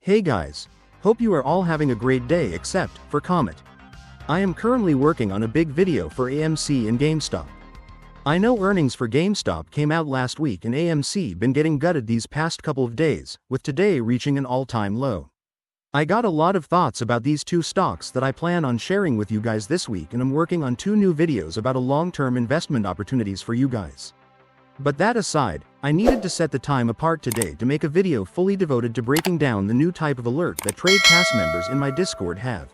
Hey guys, hope you are all having a great day except for Comet. I am currently working on a big video for AMC and GameStop. I know earnings for GameStop came out last week and AMC been getting gutted these past couple of days, with today reaching an all-time low. I got a lot of thoughts about these two stocks that I plan on sharing with you guys this week, and I'm working on 2 new videos about a long-term investment opportunities for you guys. But that aside, I needed to set the time apart today to make a video fully devoted to breaking down the new type of alert that TradePass members in my Discord have.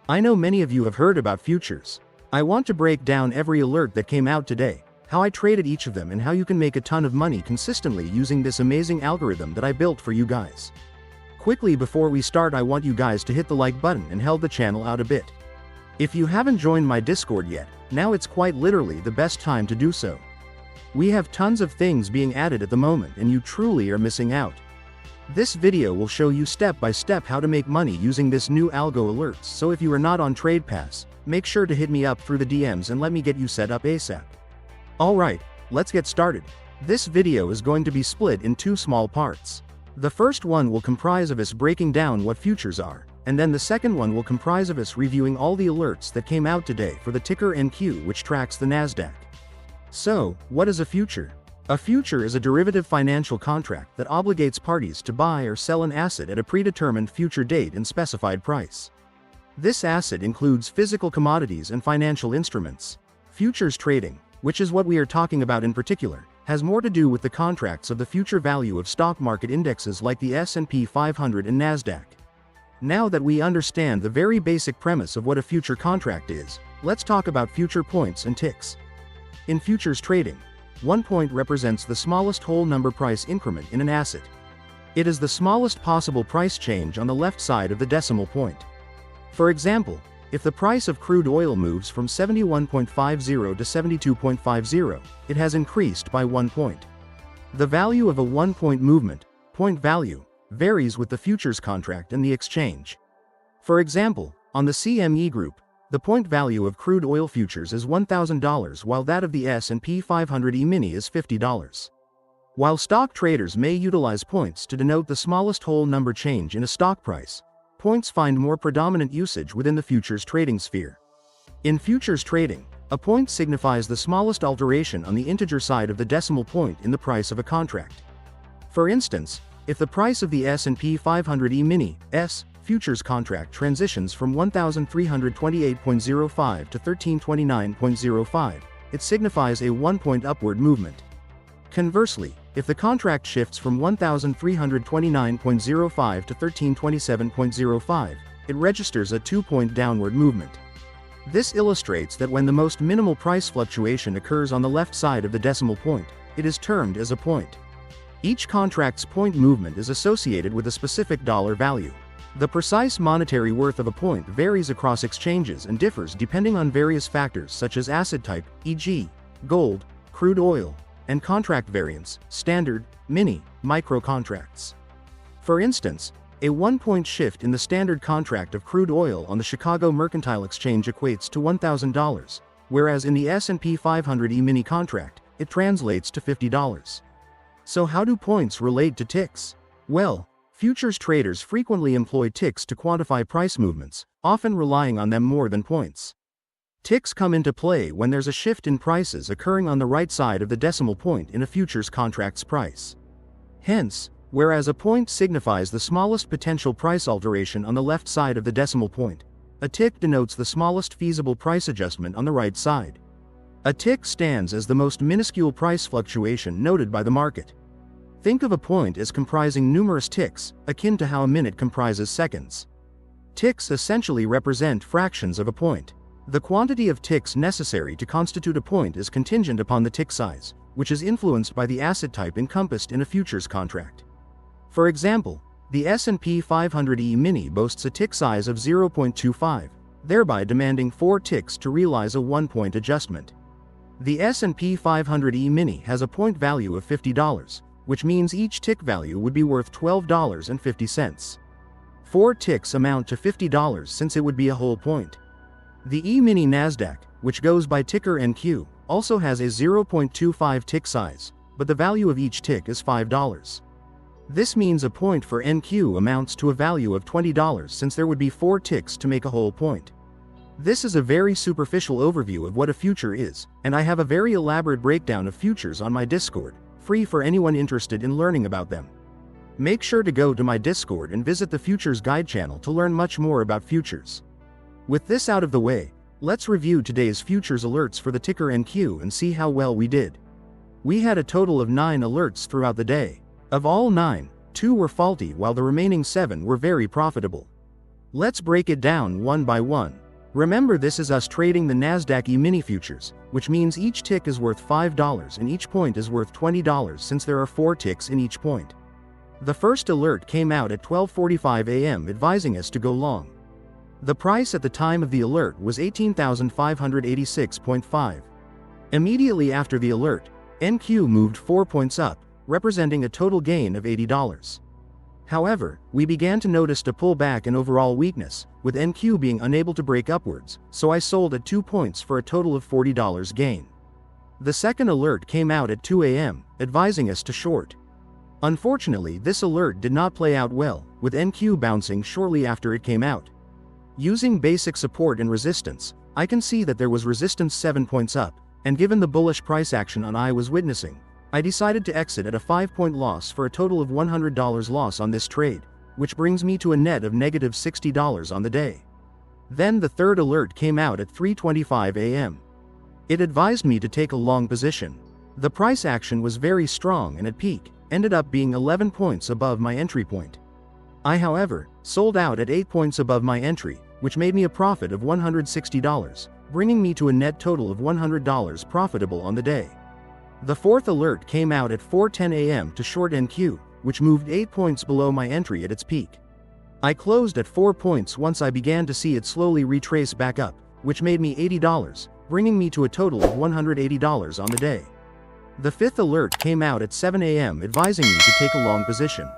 I know many of you have heard about futures. I want to break down every alert that came out today, how I traded each of them, and how you can make a ton of money consistently using this amazing algorithm that I built for you guys. Quickly before we start, I want you guys to hit the like button and help the channel out a bit. If you haven't joined my Discord yet, now it's quite literally the best time to do so. We have tons of things being added at the moment and you truly are missing out. This video will show you step by step how to make money using this new algo alerts, so if you are not on TradePass, make sure to hit me up through the DMs and let me get you set up ASAP. Alright, let's get started. This video is going to be split in 2 small parts. The first one will comprise of us breaking down what futures are, and then the second one will comprise of us reviewing all the alerts that came out today for the ticker NQ, which tracks the Nasdaq. So, what is a future? A future is a derivative financial contract that obligates parties to buy or sell an asset at a predetermined future date and specified price. This asset includes physical commodities and financial instruments. Futures trading, which is what we are talking about in particular, has more to do with the contracts of the future value of stock market indexes like the S&P 500 and Nasdaq. Now that we understand the very basic premise of what a future contract is, let's talk about future points and ticks. In futures trading, 1 point represents the smallest whole number price increment in an asset. It is the smallest possible price change on the left side of the decimal point. For example, if the price of crude oil moves from 71.50 to 72.50, it has increased by 1 point. The value of a 1-point movement, point value, varies with the futures contract and the exchange. For example, on the CME Group, the point value of crude oil futures is $1,000 while that of the S&P 500 E-mini is $50. While stock traders may utilize points to denote the smallest whole number change in a stock price, points find more predominant usage within the futures trading sphere. In futures trading, a point signifies the smallest alteration on the integer side of the decimal point in the price of a contract. For instance, if the price of the S&P 500 E-mini S futures contract transitions from 1,328.05 to 1,329.05, it signifies a 1-point upward movement. Conversely, if the contract shifts from 1,329.05 to 1,327.05, it registers a 2-point downward movement. This illustrates that when the most minimal price fluctuation occurs on the left side of the decimal point, it is termed as a point. Each contract's point movement is associated with a specific dollar value. The precise monetary worth of a point varies across exchanges and differs depending on various factors such as asset type, e.g., gold, crude oil, and contract variance, standard, mini, micro contracts. For instance, a 1-point shift in the standard contract of crude oil on the Chicago Mercantile Exchange equates to $1,000, whereas in the S&P 500 E-mini contract, it translates to $50. So how do points relate to ticks? Well, futures traders frequently employ ticks to quantify price movements, often relying on them more than points. Ticks come into play when there's a shift in prices occurring on the right side of the decimal point in a futures contract's price. Hence, whereas a point signifies the smallest potential price alteration on the left side of the decimal point, a tick denotes the smallest feasible price adjustment on the right side. A tick stands as the most minuscule price fluctuation noted by the market. Think of a point as comprising numerous ticks, akin to how a minute comprises seconds. Ticks essentially represent fractions of a point. The quantity of ticks necessary to constitute a point is contingent upon the tick size, which is influenced by the asset type encompassed in a futures contract. For example, the S&P 500 E-mini boasts a tick size of 0.25, thereby demanding 4 ticks to realize a 1-point adjustment. The S&P 500 E-mini has a point value of $50, which means each tick value would be worth $12.50. 4 ticks amount to $50 since it would be a whole point. The E-mini Nasdaq, which goes by ticker NQ, also has a 0.25 tick size, but the value of each tick is $5. This means a point for NQ amounts to a value of $20 since there would be 4 ticks to make a whole point. This is a very superficial overview of what a future is, and I have a very elaborate breakdown of futures on my Discord, free for anyone interested in learning about them. Make sure to go to my Discord and visit the Futures Guide channel to learn much more about futures. With this out of the way, let's review today's futures alerts for the ticker NQ and see how well we did. We had a total of 9 alerts throughout the day. Of all 9, 2 were faulty while the remaining 7 were very profitable. Let's break it down one by one. Remember, this is us trading the Nasdaq E-mini futures, which means each tick is worth $5 and each point is worth $20 since there are 4 ticks in each point. The first alert came out at 12:45 a.m. advising us to go long. The price at the time of the alert was 18,586.5. Immediately after the alert, NQ moved 4 points up, representing a total gain of $80. However, we began to notice a pullback and overall weakness, with NQ being unable to break upwards, so I sold at 2 points for a total of $40 gain. The second alert came out at 2 a.m., advising us to short. Unfortunately, this alert did not play out well, with NQ bouncing shortly after it came out. Using basic support and resistance, I can see that there was resistance 7 points up, and given the bullish price action I was witnessing, I decided to exit at a 5-point loss for a total of $100 loss on this trade, which brings me to a net of negative $60 on the day. Then the third alert came out at 3:25 a.m. It advised me to take a long position. The price action was very strong and at peak, ended up being 11 points above my entry point. I, however, sold out at 8 points above my entry, which made me a profit of $160, bringing me to a net total of $100 profitable on the day. The fourth alert came out at 4:10 a.m. to short NQ, which moved 8 points below my entry at its peak. I closed at 4 points once I began to see it slowly retrace back up, which made me $80, bringing me to a total of $180 on the day. The fifth alert came out at 7 a.m. advising me to take a long position.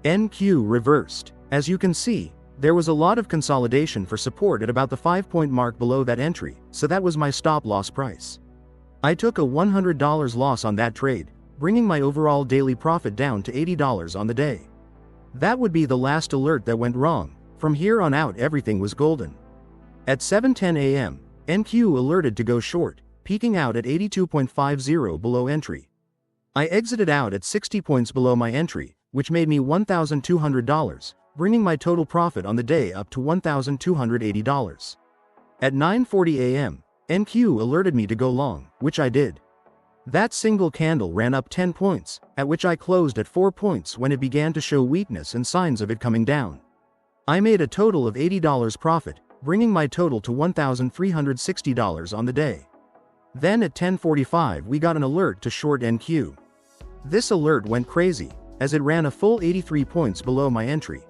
NQ reversed. As you can see, there was a lot of consolidation for support at about the 5-point mark below that entry, so that was my stop loss price. I took a $100 loss on that trade, bringing my overall daily profit down to $80 on the day. That would be the last alert that went wrong. From here on out everything was golden. At 7:10 a.m., NQ alerted to go short, peaking out at 82.50 below entry. I exited out at 60 points below my entry, which made me $1,200, bringing my total profit on the day up to $1,280. At 9:40 a.m., NQ alerted me to go long, which I did. That single candle ran up 10 points, at which I closed at 4 points when it began to show weakness and signs of it coming down. I made a total of $80 profit, bringing my total to $1,360 on the day. Then at 10:45 we got an alert to short NQ. This alert went crazy, as it ran a full 83 points below my entry.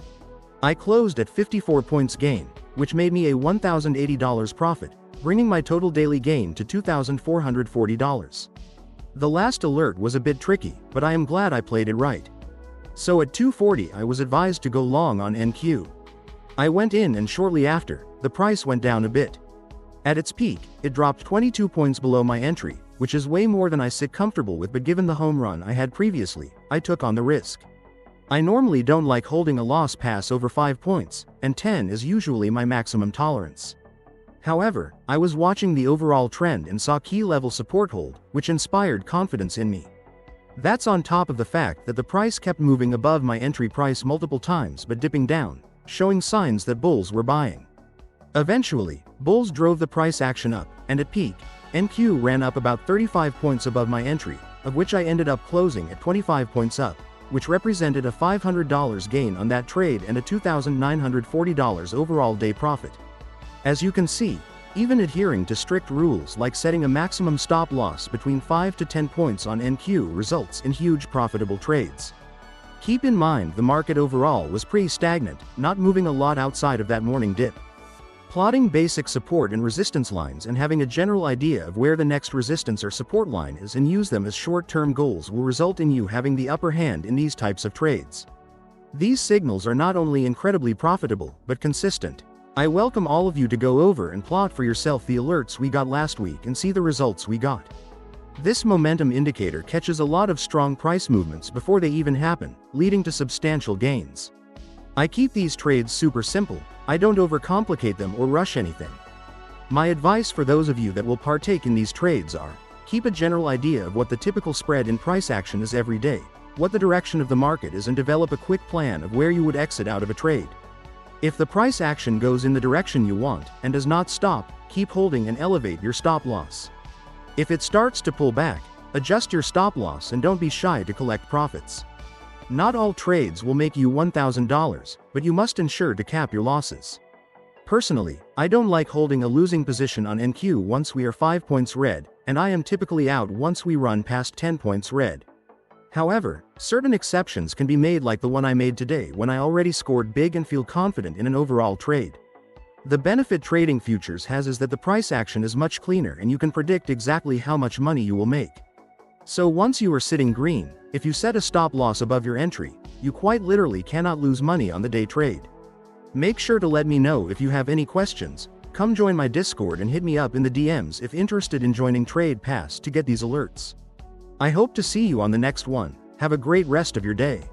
I closed at 54 points gain, which made me a $1,080 profit, bringing my total daily gain to $2,440. The last alert was a bit tricky, but I am glad I played it right. So at 2:40 I was advised to go long on NQ. I went in and shortly after, the price went down a bit. At its peak, it dropped 22 points below my entry, which is way more than I sit comfortable with, but given the home run I had previously, I took on the risk. I normally don't like holding a loss pass over 5 points, and 10 is usually my maximum tolerance. However, I was watching the overall trend and saw key level support hold, which inspired confidence in me. That's on top of the fact that the price kept moving above my entry price multiple times but dipping down, showing signs that bulls were buying. Eventually, bulls drove the price action up, and at peak, NQ ran up about 35 points above my entry, of which I ended up closing at 25 points up, which represented a $500 gain on that trade and a $2,940 overall day profit. As you can see, even adhering to strict rules like setting a maximum stop loss between 5 to 10 points on NQ results in huge profitable trades. Keep in mind the market overall was pretty stagnant, not moving a lot outside of that morning dip. Plotting basic support and resistance lines and having a general idea of where the next resistance or support line is and use them as short-term goals will result in you having the upper hand in these types of trades. These signals are not only incredibly profitable, but consistent. I welcome all of you to go over and plot for yourself the alerts we got last week and see the results we got. This momentum indicator catches a lot of strong price movements before they even happen, leading to substantial gains. I keep these trades super simple. I don't overcomplicate them or rush anything. My advice for those of you that will partake in these trades are, keep a general idea of what the typical spread in price action is every day, what the direction of the market is, and develop a quick plan of where you would exit out of a trade. If the price action goes in the direction you want and does not stop, keep holding and elevate your stop loss. If it starts to pull back, adjust your stop loss and don't be shy to collect profits. Not all trades will make you $1,000, but you must ensure to cap your losses. Personally, I don't like holding a losing position on NQ once we are 5 points red, and I am typically out once we run past 10 points red. However, certain exceptions can be made, like the one I made today when I already scored big and feel confident in an overall trade. The benefit trading futures has is that the price action is much cleaner and you can predict exactly how much money you will make. So once you are sitting green, if you set a stop loss above your entry, you quite literally cannot lose money on the day trade. Make sure to let me know if you have any questions. Come join my Discord and hit me up in the DMs if interested in joining Trade Pass to get these alerts. I hope to see you on the next one. Have a great rest of your day.